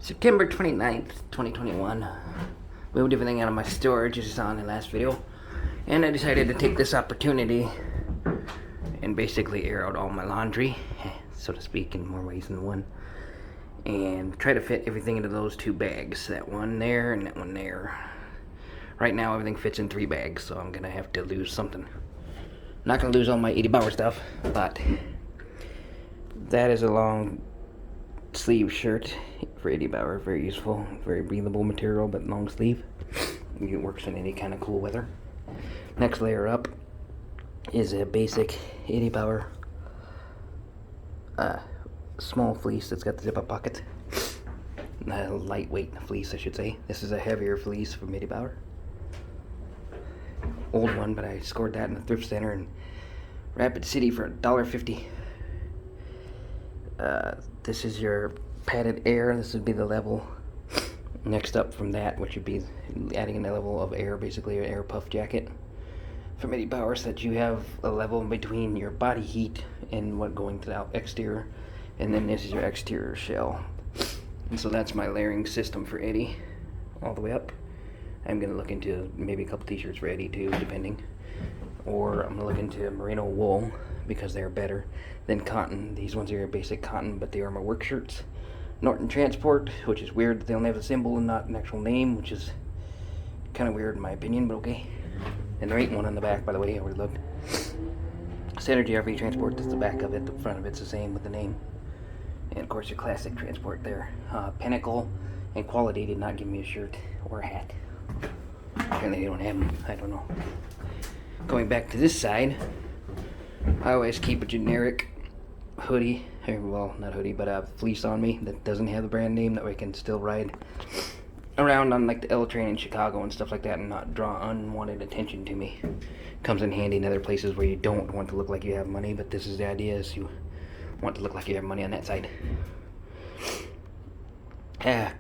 September 29th, 2021. Moved everything out of my storage, as you saw in the last video. And I decided to take this opportunity and basically air out all my laundry, so to speak, in more ways than one. And try to fit everything into those two bags. That one there and that one there. Right now everything fits in 3 bags, so I'm gonna have to lose something. I'm not gonna lose all my 80 Bauer stuff, but that is a long sleeve shirt for 80 Bauer. Very useful, very breathable material, but long sleeve. It works in any kind of cool weather. Next layer up is a basic 80 Bauer small fleece that's got the zip-up pockets. Lightweight fleece, I should say. This is a heavier fleece from 80 Bauer. Old one, but I scored that in the thrift center in Rapid City for $1.50. This is your padded air. This would be the level next up from that, which would be adding a level of air, basically an air puff jacket from 80 Bauer, so that you have a level in between your body heat and what going to the exterior. And then this is your exterior shell. And so that's my layering system for 80 all the way up. I'm going to look into maybe a couple t-shirts for 80 too, depending. Or I'm going to look into merino wool, because they're better than cotton. These ones are your basic cotton, but they are my work shirts. Norton Transport, which is weird that they only have a symbol and not an actual name, which is kind of weird in my opinion, but okay. And there ain't one on the back, by the way, I already looked. Standard GRV Transport, that's the back of it. The front of it's the same with the name. And of course your classic Transport there. Pinnacle and Quality did not give me a shirt or a hat. Apparently they don't have them, I don't know. Going back to this side, I always keep a generic hoodie, well, not hoodie, but a fleece on me that doesn't have the brand name, that way I can still ride around on like the L train in Chicago and stuff like that and not draw unwanted attention to me. Comes in handy in other places where you don't want to look like you have money, but this is the idea, is you want to look like you have money on that side.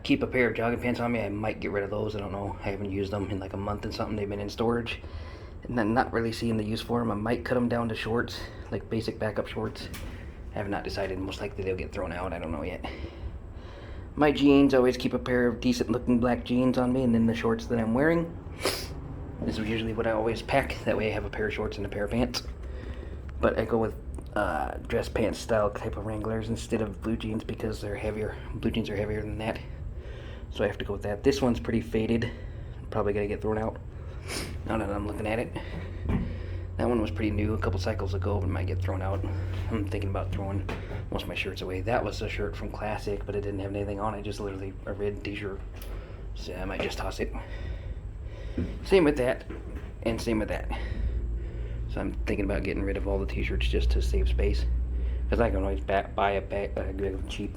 Keep a pair of jogging pants on me. I might get rid of those, I don't know. I haven't used them in like a month and something. They've been in storage and I'm not really seeing the use for them. I might cut them down to shorts, like basic backup shorts. I have not decided. Most likely they'll get thrown out, I don't know yet. My jeans, I always keep a pair of decent looking black jeans on me, and then the shorts that I'm wearing. This is usually what I always pack, that way I have a pair of shorts and a pair of pants. But I go with dress pants style type of Wranglers instead of blue jeans, because they're heavier. Blue jeans are heavier than that, so I have to go with that. This one's pretty faded, probably gonna get thrown out now that I'm looking at it. That one was pretty new a couple cycles ago, but might get thrown out. I'm thinking about throwing most of my shirts away. That was a shirt from Classic, but it didn't have anything on it, just literally a red t-shirt, so I might just toss it. Same with that, and same with that. So I'm thinking about getting rid of all the t-shirts just to save space, because I can always buy a cheap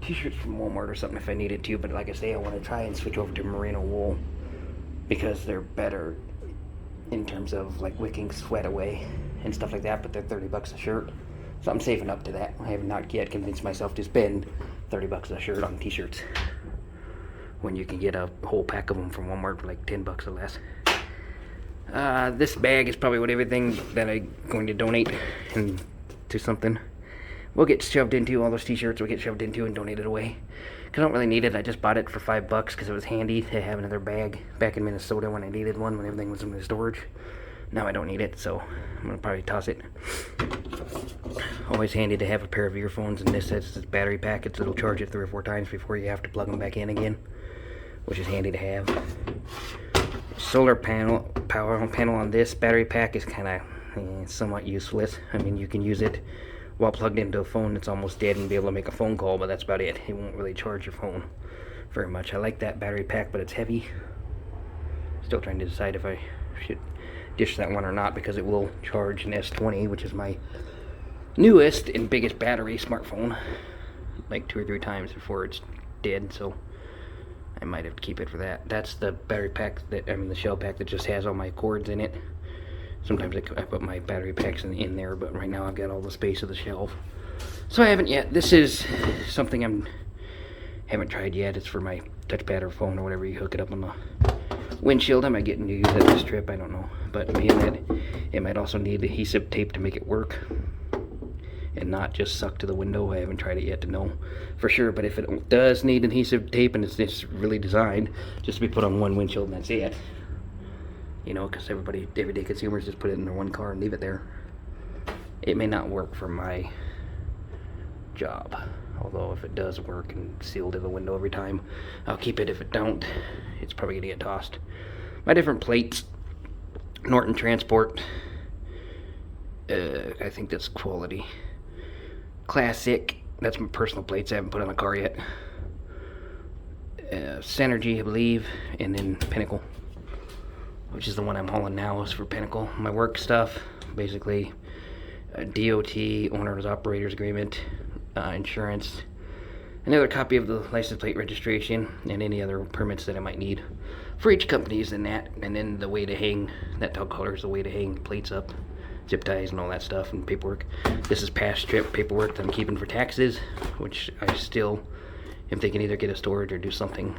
t-shirts from Walmart or something if I needed to. But like I say, I want to try and switch over to merino wool, because they're better in terms of like wicking sweat away and stuff like that, but they're 30 bucks a shirt, so I'm saving up to that. I have not yet convinced myself to spend 30 bucks a shirt on t-shirts when you can get a whole pack of them from Walmart for like 10 bucks or less. This bag is probably what everything that I'm going to donate to something will get shoved into. All those t-shirts will get shoved into and donated away, because I don't really need it. I just bought it for $5 because it was handy to have another bag back in Minnesota when I needed one, when everything was in the storage. Now I don't need it, so I'm gonna probably toss it. Always handy to have a pair of earphones, and this has this battery pack. It'll charge it 3 or 4 times before you have to plug them back in again, which is handy to have. Solar power panel on this battery pack is kind of somewhat useless. I mean, you can use it while plugged into a phone that's almost dead and be able to make a phone call, but that's about it. It won't really charge your phone very much. I like that battery pack, but it's heavy. Still trying to decide if I should dish that one or not, because it will charge an S20, which is my newest and biggest battery smartphone, like 2 or 3 times before it's dead, so I might have to keep it for that. That's the battery pack the shell pack that just has all my cords in it. Sometimes I put my battery packs in there, but right now I've got all the space of the shelf, so I haven't yet. This is something I haven't tried yet. It's for my touchpad or phone or whatever. You hook it up on the windshield. I might get to use it this trip, I don't know. But being that it might also need adhesive tape to make it work, and not just suck to the window. I haven't tried it yet to know for sure, but if it does need adhesive tape and it's really designed just to be put on one windshield and that's it, you know, because everyday consumers just put it in their one car and leave it there, it may not work for my job. Although if it does work and seal to the window every time, I'll keep it. If it don't, it's probably gonna get tossed. My different plates, Norton Transport, I think that's quality. Classic, that's my personal plates I haven't put on a car yet. Synergy, I believe, and then Pinnacle, which is the one I'm hauling now, is for Pinnacle. My work stuff, basically, DOT, Owner's Operators Agreement, insurance, another copy of the license plate registration, and any other permits that I might need for each company is in that, and then the way to hang, that tug color is the way to hang plates up, zip ties and all that stuff, and paperwork. This is past trip paperwork that I'm keeping for taxes, which I still am thinking either get a storage or do something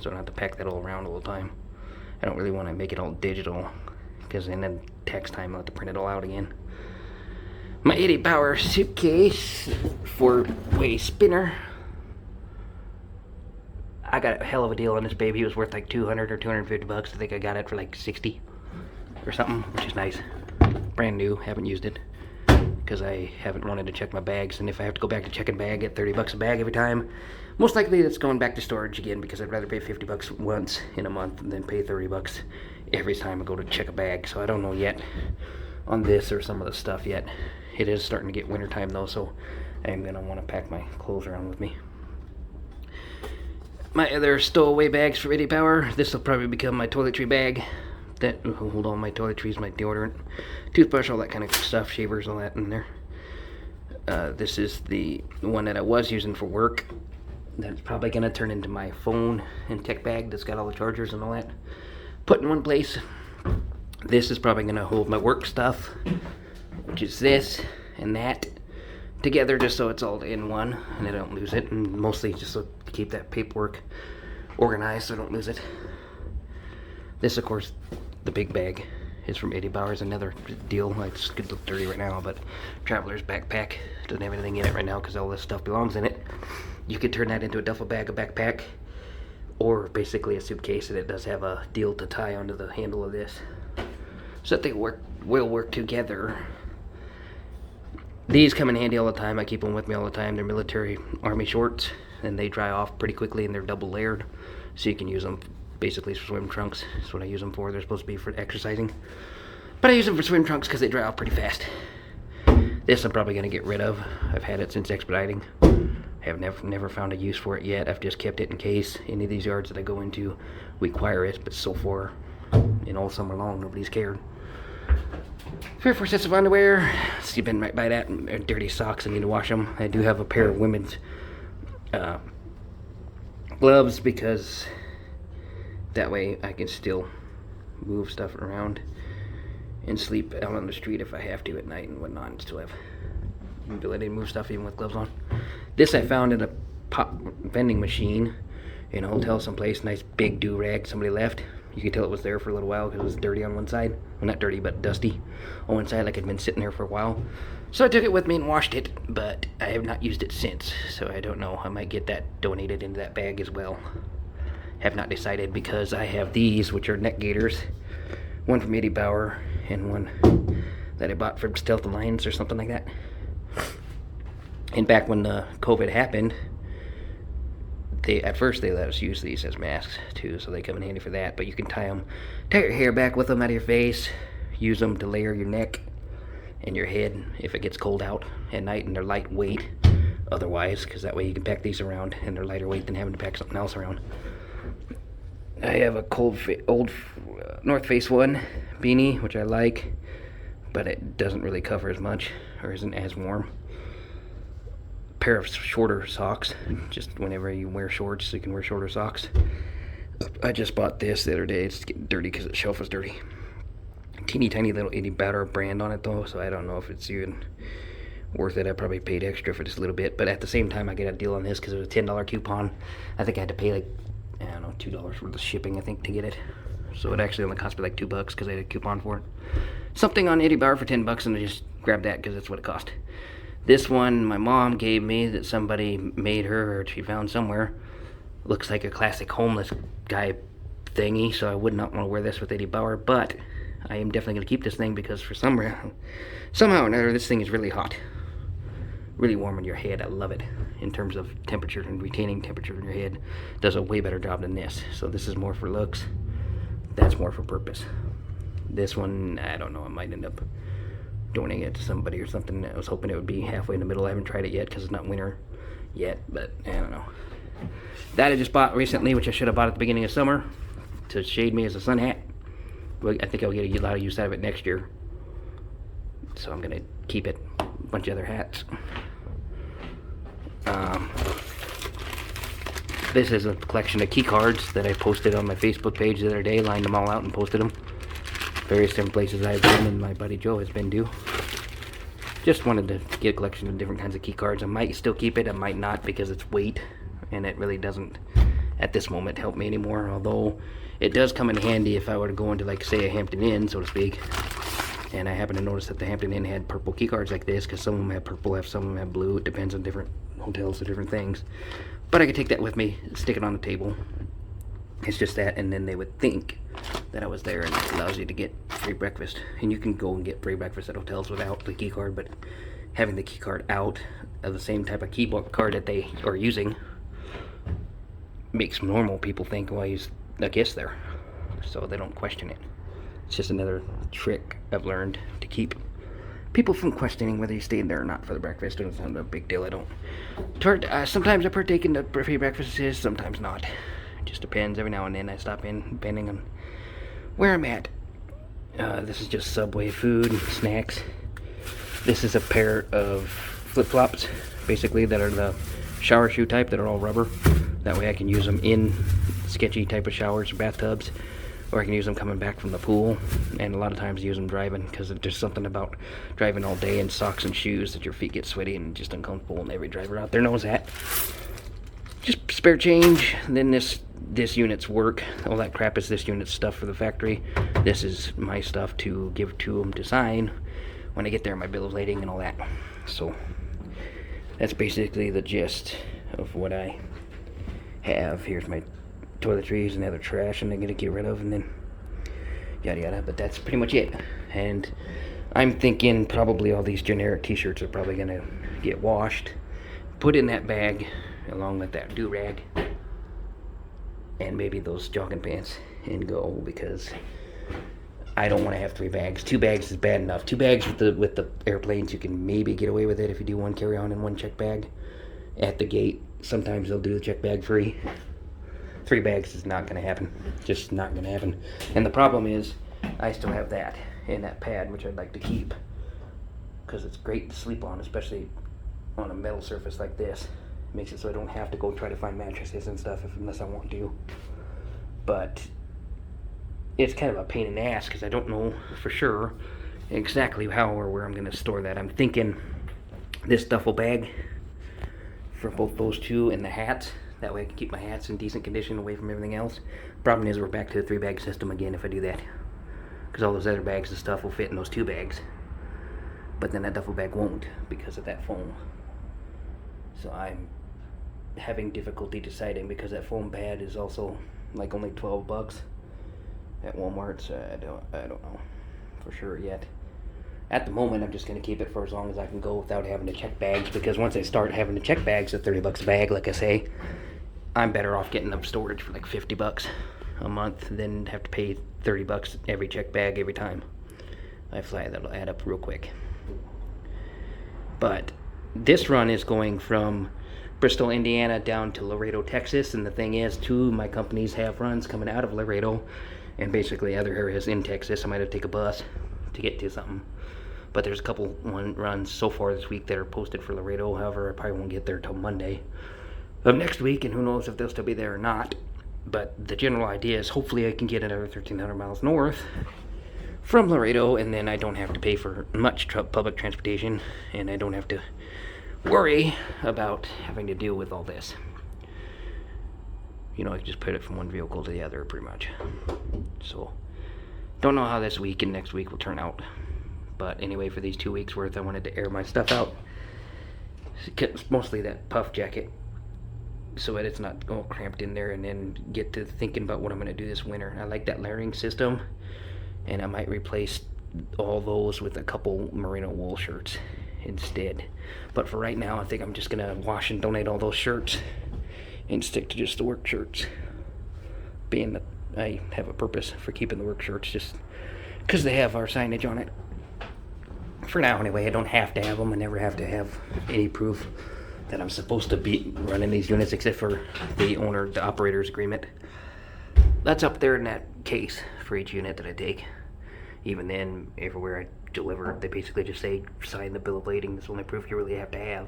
so I don't have to pack that all around all the time. I don't really want to make it all digital, because then tax time I'll have to print it all out again. My 80 power suitcase, 4-way spinner. I got a hell of a deal on this baby. It was worth like 200 or 250 bucks. I think I got it for like 60 or something, which is nice. Brand new, haven't used it because I haven't wanted to check my bags. And if I have to go back to checking bag at 30 bucks a bag every time, most likely that's going back to storage again, because I'd rather pay 50 bucks once in a month than pay 30 bucks every time I go to check a bag. So I don't know yet on this or some of the stuff yet. It is starting to get winter time though, so I am going to want to pack my clothes around with me. My other stowaway bags for 80 power. This will probably become my toiletry bag. That will hold all my toiletries, my deodorant, toothbrush, all that kind of stuff, shavers, all that in there. This is the one that I was using for work. That's probably going to turn into my phone and tech bag that's got all the chargers and all that put in one place. This is probably going to hold my work stuff, which is this and that together, just so it's all in one and I don't lose it, and mostly just so to keep that paperwork organized so I don't lose it. This, of course, the big bag is from 80 Bowers, another deal. It's could look dirty right now, but traveler's backpack doesn't have anything in it right now because all this stuff belongs in it. You could turn that into a duffel bag, a backpack, or basically a suitcase, and it does have a deal to tie onto the handle of this, so that they will work together. These come in handy all the time. I keep them with me all the time. They're military army shorts, and they dry off pretty quickly, and they're double layered, so you can use them basically for swim trunks. That's what I use them for. They're supposed to be for exercising, but I use them for swim trunks because they dry off pretty fast. This I'm probably going to get rid of. I've had it since expediting. I have never found a use for it yet. I've just kept it in case any of these yards that I go into require it, but so far, in all summer long, nobody's cared. 3 or 4 sets of underwear. You've been right by that. Dirty socks, I need to wash them. I do have a pair of women's gloves, because that way I can still move stuff around and sleep out on the street if I have to at night and whatnot, and still have ability to move stuff even with gloves on. This I found in a pop vending machine in a hotel someplace. Nice big do-rag somebody left. You could tell it was there for a little while because it was dirty on one side. Well, not dirty, but dusty on one side, like it'd been sitting there for a while. So I took it with me and washed it, but I have not used it since, so I don't know. I might get that donated into that bag as well. Have not decided, because I have these, which are neck gaiters. One from 80 Bauer and one that I bought from Stealth Alliance or something like that. And back when COVID happened, at first they let us use these as masks too, so they come in handy for that. But you can tie your hair back with them out of your face, use them to layer your neck and your head if it gets cold out at night, and they're lightweight otherwise, because that way you can pack these around and they're lighter weight than having to pack something else around. I have a old North Face one beanie, which I like, but it doesn't really cover as much or isn't as warm. Pair of shorter socks, just whenever you wear shorts, so you can wear shorter socks. I just bought this the other day. It's getting dirty because the shelf was dirty. Teeny tiny little 80 Batter brand on it though, so I don't know if it's even worth it. I probably paid extra for just a little bit, but at the same time I get a deal on this because it was a $10 coupon. I think I had to pay like, I don't know, $2 worth of shipping, I think, to get it. So it actually only cost me like $2 because I had a coupon for it. Something on 80 Bar for $10, and I just grabbed that because that's what it cost. This one my mom gave me that somebody made her or she found somewhere. Looks like a classic homeless guy thingy, so I would not want to wear this with Eddie Bauer, but I am definitely going to keep this thing because for somehow or another this thing is really hot. Really warm in your head. I love it in terms of temperature and retaining temperature in your head. It does a way better job than this. So this is more for looks. That's more for purpose. This one, I don't know, I might end up donating it to somebody or something. I was hoping it would be halfway in the middle. I haven't tried it yet because it's not winter yet, but I don't know. That I just bought recently, which I should have bought at the beginning of summer to shade me as a sun hat. I think I'll get a lot of use out of it next year. So I'm going to keep it. A bunch of other hats. This is a collection of key cards that I posted on my Facebook page the other day. Lined them all out and posted them. Various different places I've been and my buddy Joe has been to. Just wanted to get a collection of different kinds of key cards. I might still keep it, I might not because it's weight. And it really doesn't, at this moment, help me anymore. Although, it does come in handy if I were to go into, like, say, a Hampton Inn, so to speak. And I happen to notice that the Hampton Inn had purple key cards like this, because some of them have purple, some of them have blue. It depends on different hotels or different things. But I could take that with me, stick it on the table. It's just that, and then they would think that I was there, and it allows you to get free breakfast. And you can go and get free breakfast at hotels without the key card, but having the key card out of the same type of key card that they are using makes normal people think, well, he's a guest there, so they don't question it. It's just another trick I've learned to keep people from questioning whether you stayed there or not for the breakfast. It's not a big deal. I don't. Sometimes I partake in the free breakfasts, sometimes not. It just depends. Every now and then I stop in, depending on where I'm at. This is just Subway food, snacks. This is a pair of flip-flops, basically, that are the shower shoe type that are all rubber. That way I can use them in sketchy type of showers or bathtubs, or I can use them coming back from the pool, and a lot of times use them driving, because there's something about driving all day in socks and shoes that your feet get sweaty and just uncomfortable, and every driver out there knows that. Just spare change. Then this unit's work. All that crap is this unit's stuff for the factory. This is my stuff to give to them to sign when I get there, my bill of lading and all that. So that's basically the gist of what I have. Here's my toiletries and other trash and I'm gonna get rid of, and then yada yada, but that's pretty much it. And I'm thinking probably all these generic t-shirts are probably gonna get washed, put in that bag along with that do-rag and maybe those jogging pants and go, because I don't want to have 3 bags. 2 bags is bad enough. 2 bags with the airplanes, you can maybe get away with it if you do 1 carry-on and 1 check bag at the gate. Sometimes they'll do the check bag free. 3 bags is not going to happen. Just not going to happen. And the problem is, I still have that in that pad, which I'd like to keep, because it's great to sleep on, especially on a metal surface like this. It makes it so I don't have to go try to find mattresses and stuff unless I want to. But it's kind of a pain in the ass because I don't know for sure exactly how or where I'm going to store that. I'm thinking this duffel bag for both those 2 and the hats. That way I can keep my hats in decent condition away from everything else. Problem is we're back to the 3-bag system again if I do that, because all those other bags and stuff will fit in those 2 bags. But then that duffel bag won't because of that foam. So I'm having difficulty deciding, because that foam pad is also like only $12 at Walmart, so I don't know for sure yet. At the moment, I'm just going to keep it for as long as I can go without having to check bags, because once I start having to check bags at $30 a bag, like I say, I'm better off getting them storage for like $50 a month than have to pay $30 every check bag every time I fly. That'll add up real quick. But this run is going from Bristol, Indiana down to Laredo, Texas, and the thing is, 2 of my companies have runs coming out of Laredo and basically other areas in Texas. I might have to take a bus to get to something, but there's a couple runs so far this week that are posted for Laredo. However, I probably won't get there till Monday of next week, and who knows if they'll still be there or not. But the general idea is hopefully I can get another 1,300 miles north from Laredo, and then I don't have to pay for much public transportation, and I don't have to worry about having to deal with all this. You know, I can just put it from one vehicle to the other pretty much. So don't know how this week and next week will turn out, but anyway, for these 2 weeks worth I wanted to air my stuff out mostly that puff jacket, so that it's not all cramped in there, and then get to thinking about what I'm going to do this winter. I like that layering system, and I might replace all those with a couple merino wool shirts instead. But for right now, I think I'm just going to wash and donate all those shirts and stick to just the work shirts, being that I have a purpose for keeping the work shirts, just because they have our signage on it. For now anyway, I don't have to have them. I never have to have any proof that I'm supposed to be running these units, except for the operator's agreement. That's up there in that case for each unit that I take. Even then, everywhere I deliver, they basically just say, sign the bill of lading. That's the only proof you really have to have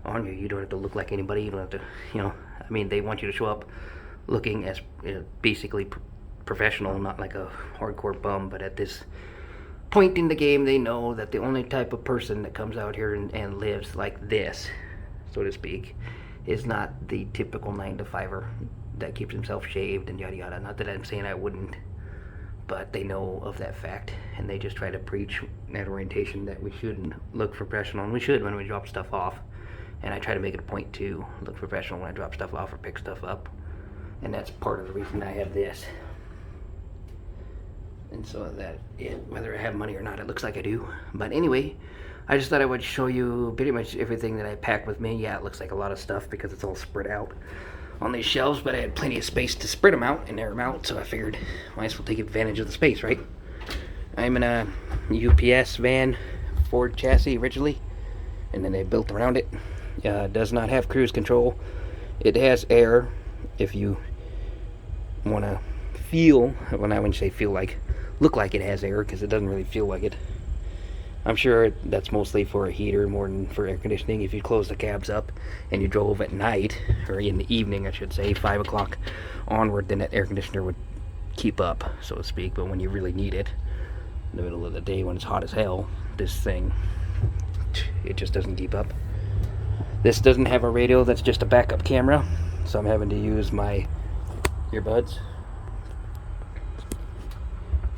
on you. You don't have to look like anybody. You don't have to, I mean, they want you to show up looking as basically professional, not like a hardcore bum. But at this point in the game, they know that the only type of person that comes out here and lives like this, so to speak, is not the typical 9-to-5er that keeps himself shaved and yada yada. Not that I'm saying I wouldn't, but they know of that fact, and they just try to preach at orientation that we shouldn't look professional, and we should when we drop stuff off. And I try to make it a point to look professional when I drop stuff off or pick stuff up, and that's part of the reason I have this. And so that whether I have money or not, it looks like I do. But anyway, I just thought I would show you pretty much everything that I pack with me. Yeah, it looks like a lot of stuff because it's all spread out on these shelves, but I had plenty of space to spread them out and air them out, so I figured might as well take advantage of the space, right? I'm in a UPS van, Ford chassis originally, and then they built around it. Does not have cruise control. It has air if you want to feel, when I wouldn't say feel like, look like it has air, because it doesn't really feel like it. I'm sure that's mostly for a heater more than for air conditioning. If you close the cabs up and you drove at night, or in the evening I should say, 5 o'clock onward, then that air conditioner would keep up, so to speak. But when you really need it, in the middle of the day when it's hot as hell, this thing, it just doesn't keep up. This doesn't have a radio, that's just a backup camera, so I'm having to use my earbuds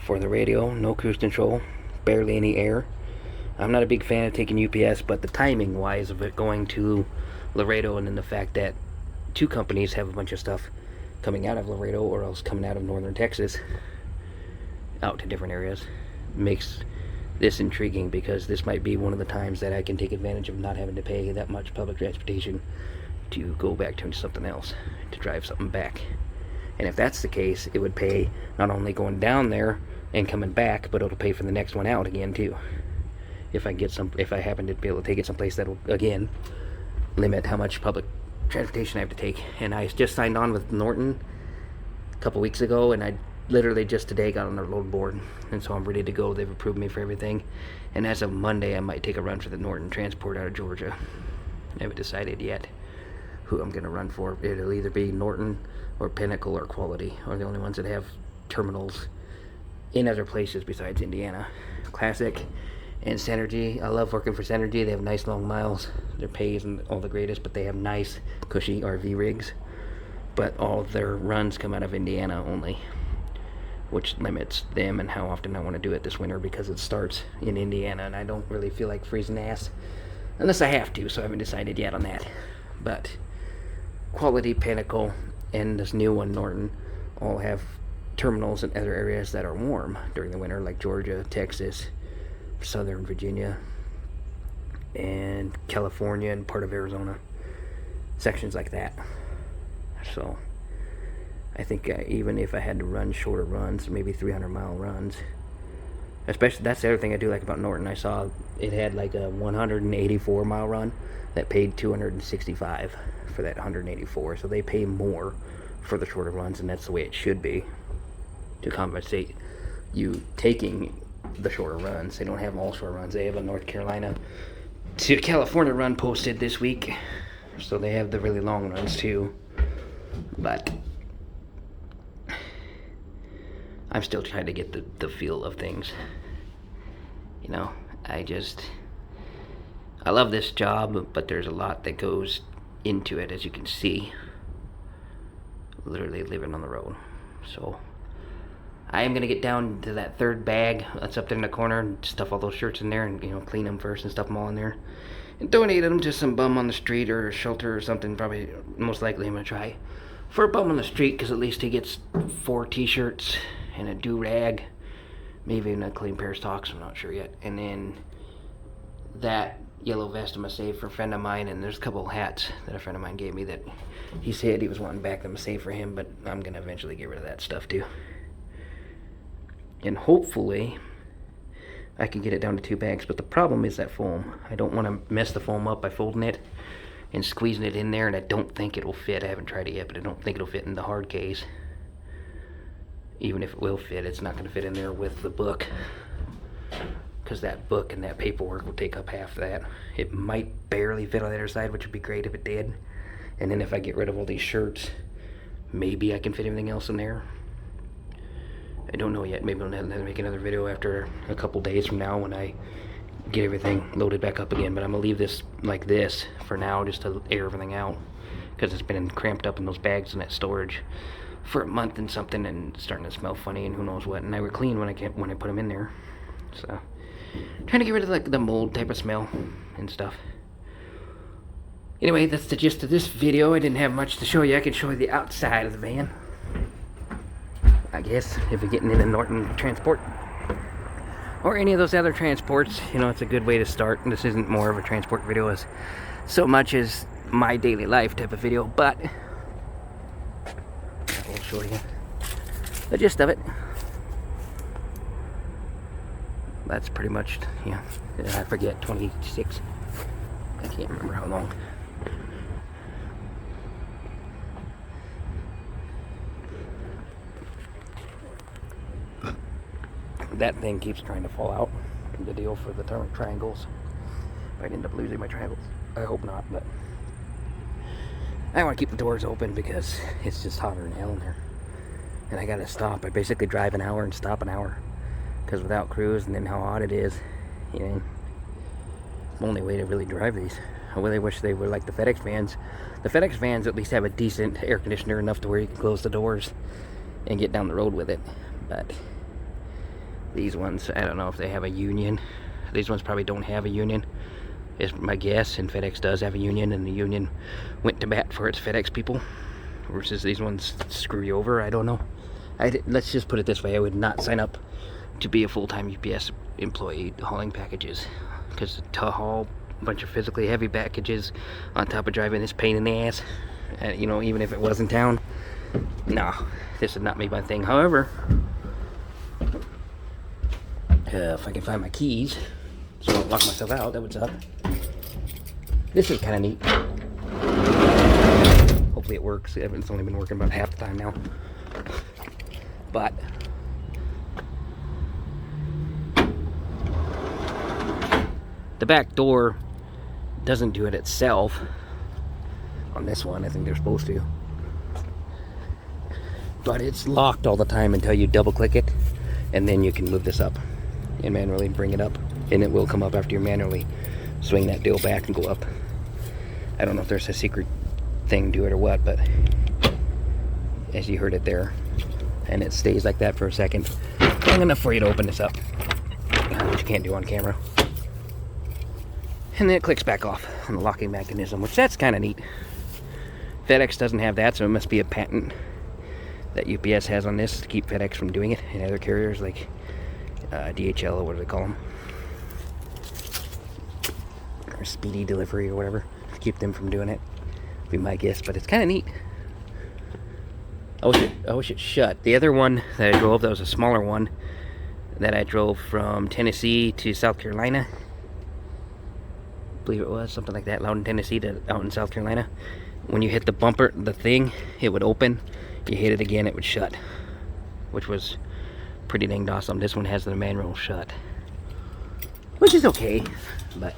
for the radio. No cruise control, barely any air. I'm not a big fan of taking UPS, but the timing wise of it going to Laredo, and then the fact that 2 companies have a bunch of stuff coming out of Laredo or else coming out of northern Texas out to different areas, makes this intriguing, because this might be one of the times that I can take advantage of not having to pay that much public transportation to go back to something else, to drive something back. And if that's the case, it would pay not only going down there and coming back, but it'll pay for the next one out again too. If I happen to be able to take it someplace that'll again limit how much public transportation I have to take. And I just signed on with Norton a couple weeks ago, and I literally just today got on their load board, and so I'm ready to go. They've approved me for everything, and as of Monday I might take a run for the Norton transport out of Georgia. I haven't decided yet who I'm going to run for. It'll either be Norton or Pinnacle or Quality, are the only ones that have terminals in other places besides Indiana. Classic and Synergy. I love working for Synergy. They have nice long miles. Their pay isn't all the greatest, but they have nice cushy RV rigs. But all of their runs come out of Indiana only, which limits them and how often I want to do it this winter, because it starts in Indiana and I don't really feel like freezing ass unless I have to, so I haven't decided yet on that. But Quality, Pinnacle, and this new one, Norton, all have terminals in other areas that are warm during the winter, like Georgia, Texas, Southern Virginia, and California, and part of Arizona, sections like that. So I think even if I had to run shorter runs, maybe 300-mile runs, especially, that's the other thing I do like about Norton. I saw it had like a 184-mile run that paid $265 for that 184, so they pay more for the shorter runs, and that's the way it should be, to compensate you taking the shorter runs. They don't have all short runs. They have a North Carolina to California run posted this week, so they have the really long runs too. But I'm still trying to get the feel of things. I love this job, but there's a lot that goes into it, as you can see. Literally living on the road. So I am gonna get down to that third bag that's up there in the corner and stuff all those shirts in there, and clean them first and stuff them all in there, and donate them to some bum on the street or a shelter or something. Probably, most likely, I'm gonna try for a bum on the street, because at least he gets 4 t-shirts and a do-rag, maybe even a clean pair of socks. I'm not sure yet. And then that yellow vest I'm gonna save for a friend of mine, and there's a couple hats that a friend of mine gave me that he said he was wanting back them to save for him, but I'm gonna eventually get rid of that stuff too. And hopefully I can get it down to 2 bags, but the problem is that foam. I don't want to mess the foam up by folding it and squeezing it in there, and I don't think it'll fit. I haven't tried it yet, but I don't think it'll fit in the hard case. Even if it will fit, it's not going to fit in there with the book, because that book and that paperwork will take up half of that. It might barely fit on the other side, which would be great if it did. And then if I get rid of all these shirts, maybe I can fit everything else in there. I don't know yet. Maybe I'll have to make another video after a couple days from now when I get everything loaded back up again. But I'm gonna leave this like this for now, just to air everything out, because it's been cramped up in those bags in that storage for a month and something, and it's starting to smell funny and who knows what. And they were clean when I put them in there. So trying to get rid of like the mold type of smell and stuff. Anyway, that's the gist of this video. I didn't have much to show you. I can show you the outside of the van, I guess, if you're getting into Norton Transport or any of those other transports. It's a good way to start. This isn't more of a transport video as so much as my daily life type of video, but I will show you the gist of it. That's pretty much, I forget, 26. I can't remember how long. That thing keeps trying to fall out. The deal for the triangles. If I end up losing my triangles, I hope not, but I want to keep the doors open because it's just hotter than hell in there. And I gotta stop. I basically drive an hour and stop an hour, because without crews and then how hot it is, it's the only way to really drive these. I really wish they were like the FedEx vans. The FedEx vans at least have a decent air conditioner, enough to where you can close the doors and get down the road with it. But these ones, I don't know if they have a union. These ones probably don't have a union, is my guess, and FedEx does have a union, and the union went to bat for its FedEx people, versus these ones screw you over. I don't know. Let's just put it this way. I would not sign up to be a full-time UPS employee hauling packages, because to haul a bunch of physically heavy packages on top of driving this pain in the ass, even if it was in town, no, this would not be my thing. However, if I can find my keys so I don't lock myself out, that would suck. This is kind of neat. Hopefully it works. It's only been working about half the time now. But the back door doesn't do it itself. On this one, I think they're supposed to. But it's locked all the time until you double click it, and then you can move this up and manually bring it up, and it will come up after you manually swing that deal back and go up. I don't know if there's a secret thing to it or what, but as you heard it there, and it stays like that for a second, long enough for you to open this up, which you can't do on camera. And then it clicks back off on the locking mechanism, which that's kind of neat. FedEx doesn't have that, so it must be a patent that UPS has on this to keep FedEx from doing it, and other carriers like DHL, or what do they call them, or speedy delivery or whatever, to keep them from doing it, would be my guess. But it's kind of neat. I wish it shut. The other one that I drove, that was a smaller one that I drove from Tennessee to South Carolina, I believe it was something like that, Loudon, Tennessee to out in South Carolina. When you hit the bumper, the thing, it would open. You hit it again, it would shut, which was pretty dang awesome. This one has the manual shut, which is okay, but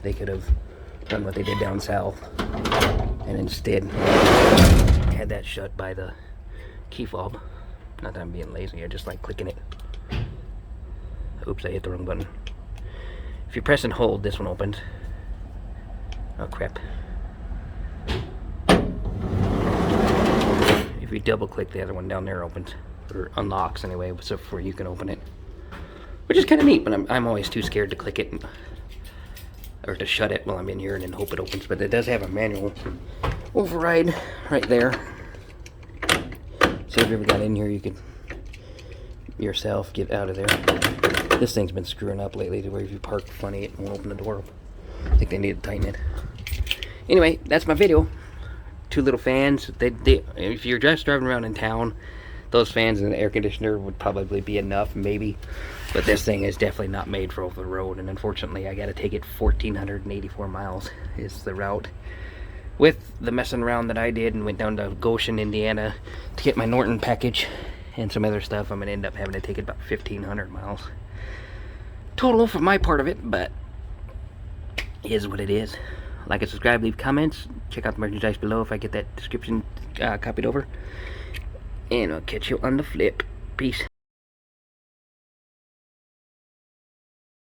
they could have done what they did down south and instead had that shut by the key fob. Not that I'm being lazy, I just like clicking it. Oops, I hit the wrong button. If you press and hold, this one opens. Oh crap. If you double click, the other one down there opens. or unlocks anyway, so before you can open it, which is kind of neat. But I'm always too scared to click it or to shut it while I'm in here and then hope it opens. But it does have a manual override right there. So if you ever got in here, you could yourself get out of there. This thing's been screwing up lately to where if you park funny, it won't open the door. I think they need to tighten it. Anyway, that's my video. 2 little fans. If you're just driving around in town, those fans and the air conditioner would probably be enough, maybe. But this thing is definitely not made for over the road, and unfortunately I got to take it 1,484 miles is the route. With the messing around that I did and went down to Goshen, Indiana to get my Norton package and some other stuff, I'm going to end up having to take it about 1,500 miles. Total for my part of it, but it is what it is. Like and subscribe, leave comments, check out the merchandise below if I get that description copied over. And I'll catch you on the flip. Peace.